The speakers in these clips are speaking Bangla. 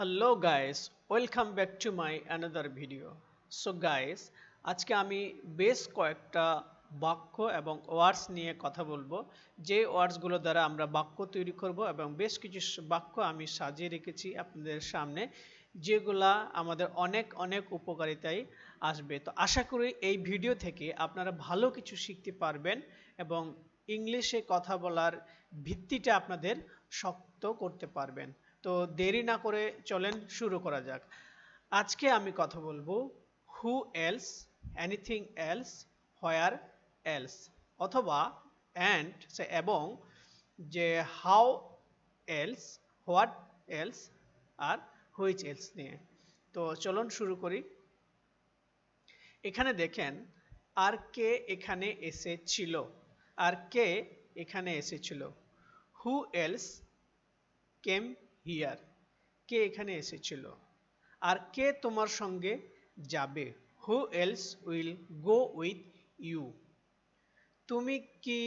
Hello guys, welcome back to my another video. So guys, আজকে আমি বেশ কয়েকটা বাক্য এবং ওয়ার্ডস নিয়ে কথা বলবো, যে ওয়ার্ডসগুলো দ্বারা আমরা বাক্য তৈরি করব এবং বেশ কিছু বাক্য আমি সাজিয়ে রেখেছি আপনাদের সামনে, যেগুলা আমাদের অনেক অনেক উপকারিতায় আসবে। তো আশা করি এই ভিডিও থেকে আপনারা ভালো কিছু শিখতে পারবেন এবং ইংলিশে কথা বলার ভিত্তিটা আপনাদের শক্ত করতে পারবেন। তো দেরি না করে চলেন শুরু করা যাক। আজকে আমি কথা বলবো who else, anything else, where else, অথবা অ্যান্ড এবং যে হাউ এলস, হোয়াট এলস আর হুইচ এলস নিয়ে। তো চলুন শুরু করি। এখানে দেখেন, আর কে এখানে এসেছিল, আর কে এখানে এসেছিল। হু এলস কেম হিয়ার, কে এখানে এসেছিল। আর কে তোমার সঙ্গে যাবে, who else will go with you. তুমি কি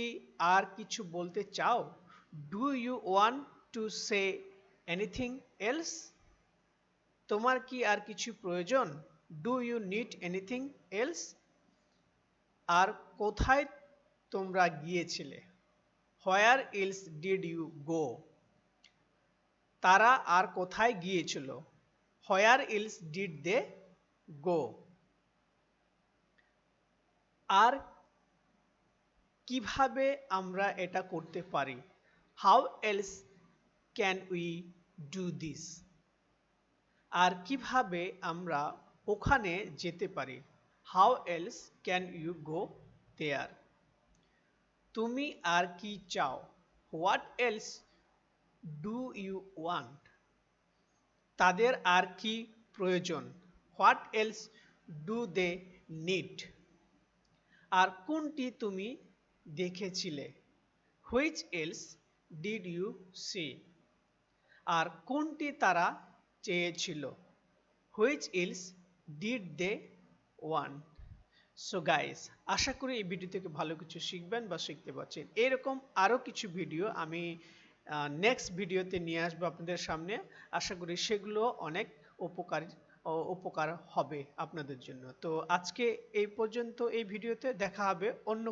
আর কিছু বলতে চাও, do you want to say anything else. তোমার কি আর কিছু প্রয়োজন, do you need anything else. আর কোথায় তোমরা গিয়েছিলে, where else did you go. তারা আর কোথায় গিয়েছিল, হোয়ার এলস ডিড দে গো। আর কিভাবে আমরা এটা করতে পারি, how else can we do this. আর কিভাবে আমরা ওখানে যেতে পারি, how else can you go there. তুমি আর কি চাও, what else do you want. তাদের আর কি প্রয়োজন, what else do they need. আর কোনটি তুমি দেখেছিলে, which else did you see. আর কোনটি তারা চেয়েছিল, which else did they want. So guys, আশা করি এই ভিডিও থেকে ভালো কিছু শিখবেন বা শিখতে পারছেন। এরকম আরও কিছু ভিডিও আমি নেক্সট ভিডিওতে নিয়ে আসবো আপনাদের সামনে। আশা করি সেগুলো অনেক উপকার হবে আপনাদের জন্য। তো আজকে এই পর্যন্ত, এই ভিডিওতে দেখা হবে অন্য